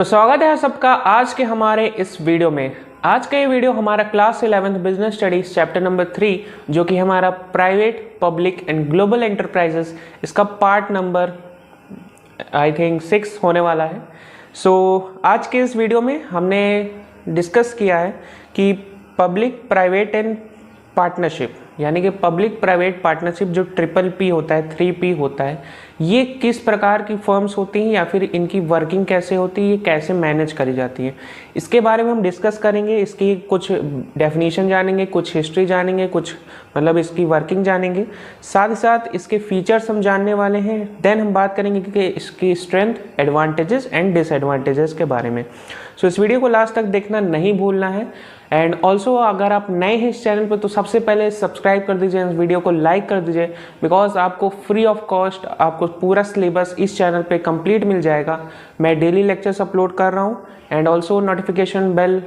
तो स्वागत है सबका आज के हमारे इस वीडियो में। आज का ये वीडियो हमारा class 11th business studies chapter number 3 जो कि हमारा private public and global enterprises, इसका पार्ट नंबर आई थिंक 6 होने वाला है। आज के इस वीडियो में हमने डिस्कस किया है कि पब्लिक प्राइवेट एंड पार्टनरशिप, यानी कि पब्लिक प्राइवेट पार्टनरशिप जो PPP होता है, 3P होता है, ये किस प्रकार की फर्म्स होती हैं या फिर इनकी वर्किंग कैसे होती है, ये कैसे मैनेज करी जाती है, इसके बारे में हम डिस्कस करेंगे। इसकी कुछ डेफिनेशन जानेंगे, कुछ हिस्ट्री जानेंगे, कुछ मतलब इसकी वर्किंग जानेंगे, साथ ही साथ इसके फीचर्स हम जानने वाले हैं। देन हम बात करेंगे कि इसकी स्ट्रेंथ, एडवांटेजेस एंड डिसएडवांटेजेस के बारे में। इस वीडियो को लास्ट तक देखना नहीं भूलना है। एंड ऑल्सो अगर आप नए हैं इस चैनल पर तो सबसे पहले सब्सक्राइब कर दीजिए, इस वीडियो को लाइक कर दीजिए, बिकॉज आपको फ्री ऑफ कॉस्ट आपको पूरा सिलेबस इस चैनल पे कंप्लीट मिल जाएगा। मैं डेली लेक्चर्स अपलोड कर रहा हूँ एंड ऑल्सो नोटिफिकेशन बेल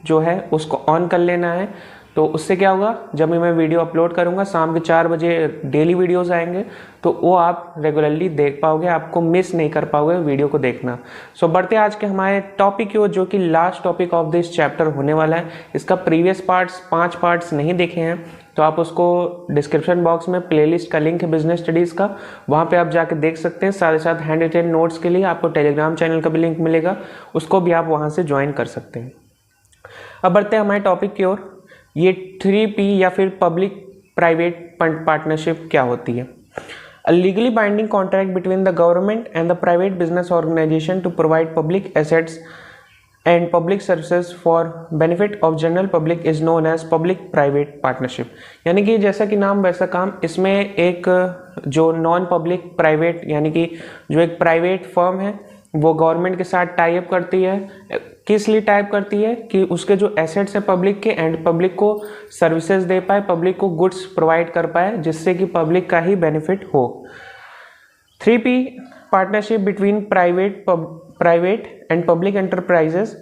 जो है उसको ऑन कर लेना है। तो उससे क्या होगा, जब भी मैं वीडियो अपलोड करूंगा शाम के 4 बजे डेली वीडियोस आएंगे तो वो आप रेगुलरली देख पाओगे, आपको मिस नहीं कर पाओगे वीडियो को देखना। बढ़ते आज के हमारे टॉपिक की ओर, जो कि last topic of this chapter होने वाला है। इसका प्रीवियस 5 पार्ट्स नहीं देखे हैं तो आप उसको डिस्क्रिप्शन बॉक्स में प्लेलिस्ट का लिंक है बिजनेस स्टडीज़ का, वहाँ पे आप जाके देख सकते हैं। साथ ही साथ हैंड रिटन नोट्स के लिए आपको टेलीग्राम चैनल का भी लिंक मिलेगा, उसको भी आप वहाँ से ज्वाइन कर सकते हैं। अब बढ़ते हैं हमारे टॉपिक की ओर। ये 3P या फिर पब्लिक प्राइवेट पार्टनरशिप क्या होती है? A legally binding contract between the government and the private business organization to provide public assets and public services for benefit of general public is known as public private partnership। यानी कि जैसा कि नाम वैसा काम, इसमें एक जो नॉन पब्लिक प्राइवेट यानी कि जो एक प्राइवेट फर्म है वो गवर्नमेंट के साथ टाई अप करती है। किस लिए टाइप करती है कि उसके जो एसेट्स है पब्लिक के, एंड पब्लिक को सर्विसेज दे पाए, पब्लिक को गुड्स प्रोवाइड कर पाए, जिससे कि पब्लिक का ही बेनिफिट हो। 3P partnership between private and public enterprises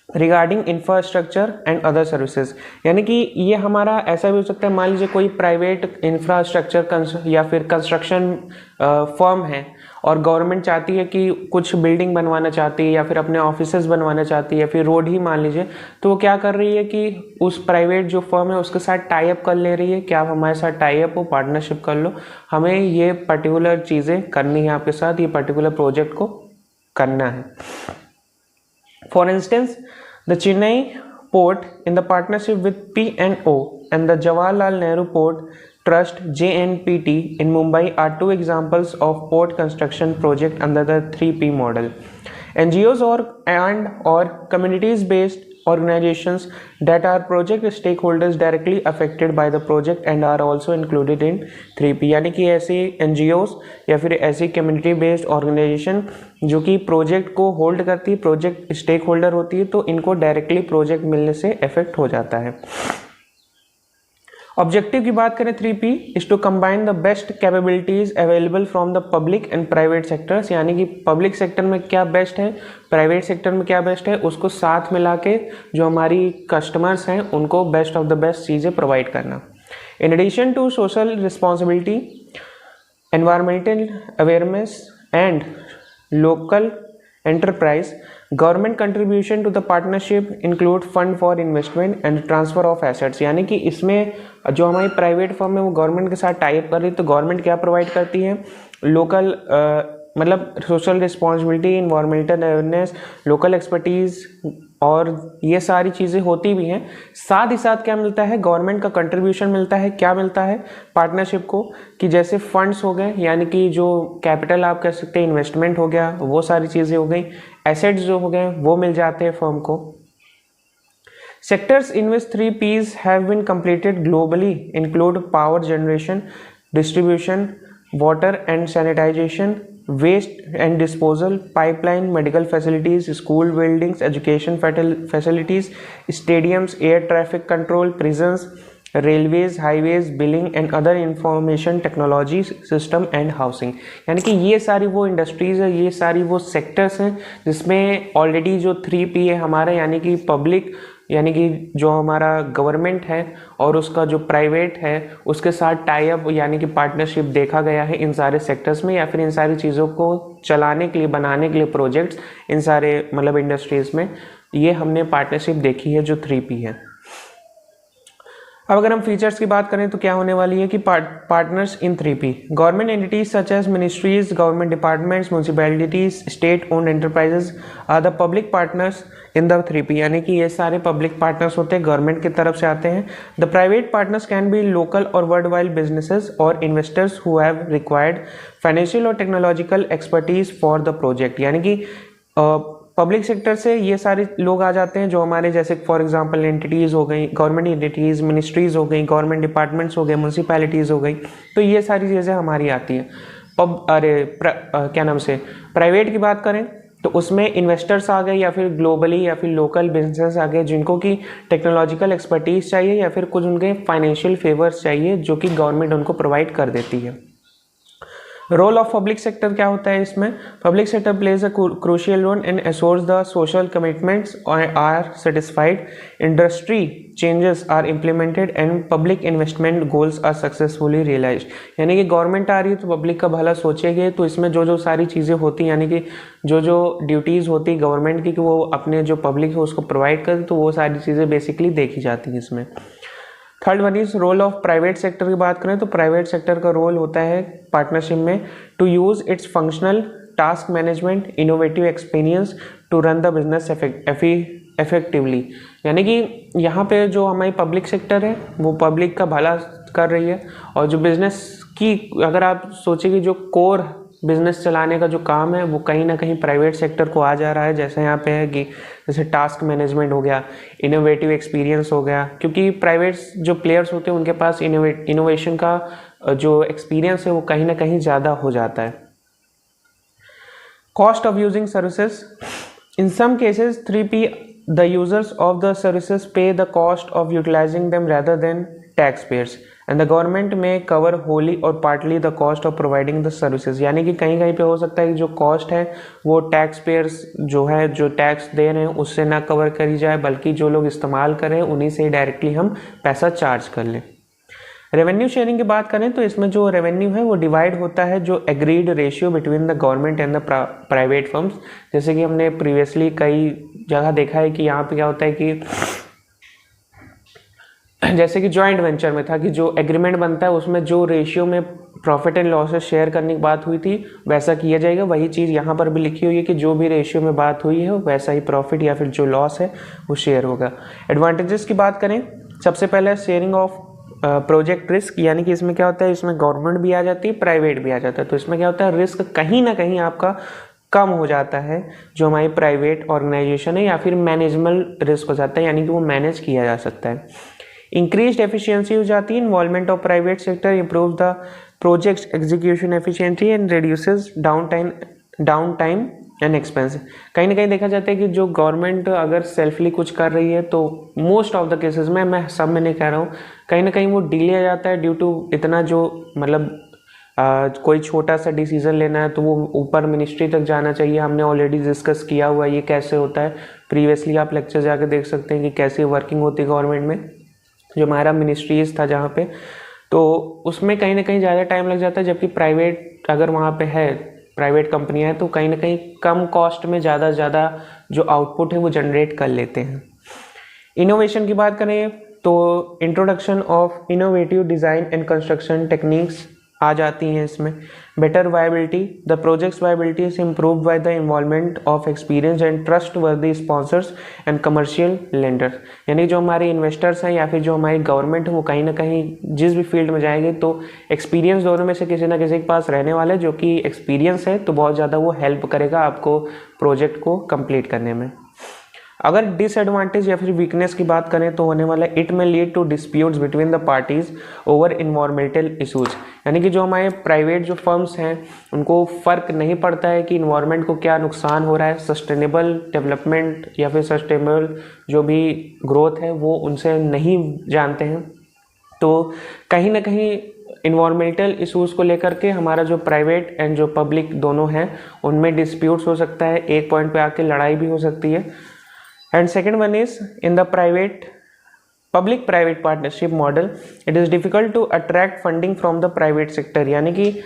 regarding infrastructure and other services. यानी कि ये हमारा ऐसा भी हो सकता है, मान लीजिए कोई प्राइवेट इंफ्रास्ट्रक्चर या फिर कंस्ट्रक्शन फर्म है और गवर्नमेंट चाहती है कि कुछ बिल्डिंग बनवाना चाहती है या फिर अपने ऑफिसेज बनवाना चाहती है या फिर रोड ही मान लीजिए, तो वो क्या कर रही है कि उस प्राइवेट जो फर्म है उसके साथ टाई अप कर ले रही है कि आप हमारे साथ टाई अप हो, पार्टनरशिप कर लो, हमें ये पर्टिकुलर चीज़ें करनी है आपके साथ, ये पर्टिकुलर प्रोजेक्ट को करना है। For instance, the Chennai port in the partnership with P&O and the Jawaharlal Nehru Port Trust JNPT in Mumbai are two examples of port construction project under the 3P model. NGOs or communities-based organizations that are project stakeholders directly affected by the project and are also included in 3P। यानी कि ऐसे NGOs या फिर ऐसी community based organisation जो कि project को hold करती है, प्रोजेक्ट स्टेक होल्डर होती है, तो इनको डायरेक्टली प्रोजेक्ट मिलने से इफेक्ट हो जाता है। ऑब्जेक्टिव की बात करें 3P is to combine the best capabilities available from the public and private sectors. यानी कि पब्लिक सेक्टर में क्या बेस्ट है, प्राइवेट सेक्टर में क्या बेस्ट है, उसको साथ मिला के जो हमारी कस्टमर्स हैं उनको बेस्ट ऑफ द बेस्ट चीज़ें प्रोवाइड करना। In addition to social responsibility, environmental awareness and local enterprise, government contribution to the partnership include fund for investment and transfer of assets। यानी कि इसमें जो हमारी प्राइवेट फर्म है वो गवर्नमेंट के साथ टाई अप कर रही है, तो गवर्नमेंट क्या प्रोवाइड करती है, लोकल मतलब social responsibility, environmental awareness, local expertise और ये सारी चीज़ें होती भी हैं। साथ ही साथ क्या मिलता है, गवर्नमेंट का कंट्रीब्यूशन मिलता है। क्या मिलता है पार्टनरशिप को, कि जैसे फंड्स हो गए, यानी कि जो कैपिटल आप कह सकते हैं, इन्वेस्टमेंट हो गया, वो सारी चीज़ें हो गई, एसेट्स जो हो गए वो मिल जाते हैं फर्म को। Sectors in which 3Ps have been completed globally include power generation, distribution, water and sanitization, waste and disposal, pipeline, medical facilities, school buildings, education facilities, stadiums, air traffic control, prisons, railways, highways, billing and other information technology system and housing। यानी कि ये सारी वो industries है, ये सारी वो sectors हैं जिसमें ऑलरेडी जो 3P है हमारा, यानी कि पब्लिक यानी कि जो हमारा गवर्नमेंट है और उसका जो प्राइवेट है उसके साथ टाई अप यानी कि पार्टनरशिप देखा गया है इन सारे सेक्टर्स में, या फिर इन सारी चीज़ों को चलाने के लिए, बनाने के लिए प्रोजेक्ट्स इन सारे मतलब इंडस्ट्रीज़ में, ये हमने पार्टनरशिप देखी है जो 3P है। अब अगर हम फीचर्स की बात करें तो क्या होने वाली है कि partners in 3P, government entities such as ministries, government departments, municipalities, state owned enterprises are the public partners in the 3P, यानी कि ये सारे पब्लिक पार्टनर्स होते हैं, गवर्नमेंट की तरफ से आते हैं। The private partners can be local और वर्ल्ड वाइड बिजनेसेस और investors who have required financial और technological expertise for the project, यानी कि पब्लिक सेक्टर से ये सारे लोग आ जाते हैं जो हमारे जैसे फॉर एग्जांपल एंटिटीज़ हो गई, गवर्नमेंट एंटिटीज़, मिनिस्ट्रीज़ हो गई, गवर्नमेंट डिपार्टमेंट्स हो गए, म्यूनसिपैलिटीज़ हो गई, तो ये सारी चीज़ें हमारी आती हैं। क्या नाम से प्राइवेट की बात करें तो उसमें इन्वेस्टर्स आ गए या फिर ग्लोबली या फिर लोकल बिजनेस आ गए जिनको कि टेक्नोलॉजिकल एक्सपर्टीज़ चाहिए या फिर कुछ उनके फाइनेंशियल फेवर्स चाहिए जो कि गवर्नमेंट उनको प्रोवाइड कर देती है। रोल ऑफ पब्लिक सेक्टर क्या होता है इसमें, public sector plays a crucial role in assures the social commitments are satisfied, industry changes are implemented and public investment goals are successfully realised, यानी कि गवर्नमेंट आ रही है तो पब्लिक का भला सोचेगी, तो इसमें जो जो सारी चीज़ें होती हैं यानी कि जो जो ड्यूटीज़ होती है गवर्नमेंट की कि वो अपने जो पब्लिक है उसको प्रोवाइड करे, तो वो सारी चीज़ें बेसिकली देखी जाती हैं इसमें। Third one is role of private sector की बात करें तो प्राइवेट सेक्टर का रोल होता है पार्टनरशिप में to use its functional task management innovative experience to run the business effectively, यानी कि यहाँ पे जो हमारी पब्लिक सेक्टर है वो पब्लिक का भला कर रही है, और जो बिजनेस की अगर आप सोचें कि जो कोर बिजनेस चलाने का जो काम है वो कहीं ना कहीं प्राइवेट सेक्टर को आ जा रहा है, जैसे यहाँ पे है कि जैसे टास्क मैनेजमेंट हो गया, इनोवेटिव एक्सपीरियंस हो गया, क्योंकि प्राइवेट जो प्लेयर्स होते हैं उनके पास इनोवेशन का जो एक्सपीरियंस है वो कहीं ना कहीं ज़्यादा हो जाता है। Cost of using services, in some cases 3P the users of the services pay the cost of utilizing them rather than taxpayers and the government may cover wholly or partly the cost of providing the services, यानी कि कहीं कहीं पे हो सकता है कि जो कॉस्ट है वो टैक्स पेयर्स जो है जो टैक्स दे रहे हैं उससे ना कवर करी जाए, बल्कि जो लोग इस्तेमाल कर रहे हैं उन्हीं से डायरेक्टली हम पैसा चार्ज कर लें। रेवेन्यू शेयरिंग की बात करें तो इसमें जो रेवेन्यू है वो डिवाइड होता है जो agreed ratio between the government and the private firms, जैसे कि हमने प्रीवियसली कई जगह देखा है कि यहाँ पे क्या होता है कि जैसे कि जॉइंट वेंचर में था कि जो एग्रीमेंट बनता है उसमें जो रेशियो में प्रॉफिट एंड लॉसेस शेयर करने की बात हुई थी वैसा किया जाएगा, वही चीज़ यहाँ पर भी लिखी हुई है कि जो भी रेशियो में बात हुई है वैसा ही प्रॉफिट या फिर जो लॉस है वो शेयर होगा। एडवांटेजेस की बात करें, सबसे पहले शेयरिंग ऑफ प्रोजेक्ट रिस्क, यानी कि इसमें क्या होता है इसमें गवर्नमेंट भी आ जाती है प्राइवेट भी आ जाता है, तो इसमें क्या होता है रिस्क कहीं ना कहीं आपका कम हो जाता है जो हमारी प्राइवेट ऑर्गेनाइजेशन है, या फिर मैनेजमेंट रिस्क हो जाता है यानी कि वो मैनेज किया जा सकता है। इंक्रीज्ड एफिशिएंसी हो जाती है, involvement of private sector improve the project execution efficiency and reduces down time and expense. कहीं ना कहीं देखा जाता है कि जो गवर्नमेंट अगर सेल्फली कुछ कर रही है तो मोस्ट ऑफ द केसेस में, मैं सब में नहीं कह रहा हूँ, कहीं ना कहीं वो डिले आ जाता है ड्यू टू इतना जो मतलब कोई छोटा सा डिसीजन लेना है तो वो ऊपर मिनिस्ट्री तक जाना चाहिए। हमने ऑलरेडी डिस्कस किया हुआ है ये कैसे होता है, प्रीवियसली आप लेक्चर जाकर देख सकते हैं कि कैसी वर्किंग होती है गवर्नमेंट में। जो हमारा मिनिस्ट्रीज था जहाँ पे, तो उसमें कहीं ना कहीं ज़्यादा टाइम लग जाता है, जबकि प्राइवेट अगर वहाँ पे है प्राइवेट कंपनियाँ हैं तो कहीं ना कहीं कम कॉस्ट में ज़्यादा जो आउटपुट है वो जनरेट कर लेते हैं। इनोवेशन की बात करें तो introduction of innovative design and construction techniques आ जाती हैं इसमें। Better viability, the project's viability is improve by the involvement of experience and trustworthy sponsors and commercial lenders, यानी जो हमारे इन्वेस्टर्स हैं या फिर जो हमारी गवर्नमेंट है वो कहीं ना कहीं जिस भी फील्ड में जाएंगे तो एक्सपीरियंस दोनों में से किसी ना किसी के पास रहने वाला है, जो कि एक्सपीरियंस है तो बहुत ज़्यादा वो हेल्प करेगा आपको प्रोजेक्ट को कंप्लीट करने में। अगर डिसएडवांटेज या फिर वीकनेस की बात करें तो होने वाला इट में lead to disputes between the parties over environmental issues, यानी कि जो हमारे प्राइवेट जो फर्म्स हैं उनको फ़र्क नहीं पड़ता है कि इन्वायरमेंट को क्या नुकसान हो रहा है, सस्टेनेबल डेवलपमेंट या फिर सस्टेनेबल जो भी ग्रोथ है वो उनसे नहीं जानते हैं। तो कहीं ना कहीं इन्वायरमेंटल इशूज़ को लेकर के हमारा जो प्राइवेट एंड जो पब्लिक दोनों हैं उनमें डिस्प्यूट्स हो सकता है, एक पॉइंट पे आके लड़ाई भी हो सकती है। And second one is in the public private partnership model it is difficult to attract funding from the private sector. यानी कि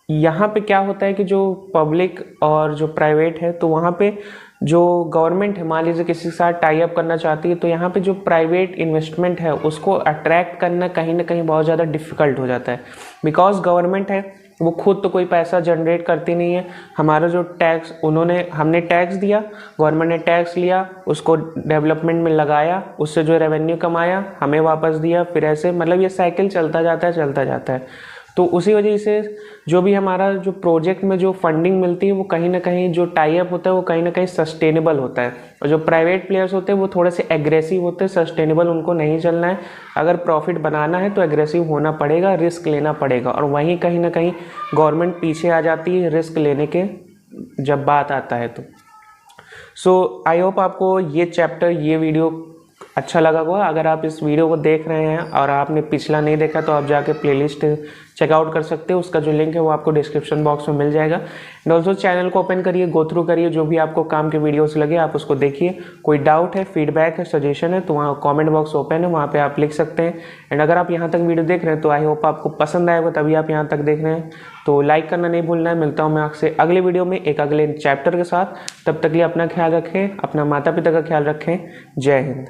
यहाँ पे क्या होता है कि जो पब्लिक और जो प्राइवेट है तो वहाँ पे जो गवर्नमेंट है मान लीजिए किसी के साथ टाई अप करना चाहती है तो यहाँ पे जो प्राइवेट इन्वेस्टमेंट है उसको अट्रैक्ट करना कहीं ना कहीं बहुत ज़्यादा डिफ़िकल्ट हो जाता है। बिकॉज गवर्नमेंट है वो खुद तो कोई पैसा जनरेट करती नहीं है। हमारा जो टैक्स हमने टैक्स दिया, गवर्नमेंट ने टैक्स लिया, उसको डेवलपमेंट में लगाया, उससे जो रेवेन्यू कमाया हमें वापस दिया, फिर ऐसे मतलब ये साइकिल चलता जाता है। तो उसी वजह से जो भी हमारा जो प्रोजेक्ट में जो फंडिंग मिलती है वो कहीं ना कहीं जो टाई अप होता है वो कहीं ना कहीं सस्टेनेबल होता है। और जो प्राइवेट प्लेयर्स होते हैं वो थोड़े से एग्रेसिव होते हैं, सस्टेनेबल उनको नहीं चलना है। अगर प्रॉफिट बनाना है तो एग्रेसिव होना पड़ेगा, रिस्क लेना पड़ेगा, और वहीं कहीं ना कहीं गवर्नमेंट पीछे आ जाती है रिस्क लेने के जब बात आता है तो। सो आई होप आपको ये चैप्टर, ये वीडियो अच्छा लगा होगा। अगर आप इस वीडियो को देख रहे हैं और आपने पिछला नहीं देखा तो आप जाके प्लेलिस्ट चेकआउट कर सकते हो, उसका जो लिंक है वो आपको डिस्क्रिप्शन बॉक्स में मिल जाएगा। एंड ऑल्सो चैनल को ओपन करिए, गो थ्रू करिए, जो भी आपको काम के वीडियोस लगे आप उसको देखिए। कोई डाउट है, फीडबैक है, सजेशन है तो वहाँ कॉमेंट बॉक्स ओपन है, वहाँ पर आप लिख सकते हैं। एंड अगर आप यहाँ तक वीडियो देख रहे हैं तो आई होप आपको पसंद आएगा, तभी आप यहाँ तक देख रहे हैं। तो लाइक करना नहीं भूलना है। मिलता हूँ मैं आपसे अगले वीडियो में एक अगले चैप्टर के साथ। तब तक के लिए अपना ख्याल रखें, अपना माता पिता का ख्याल रखें। जय हिंद।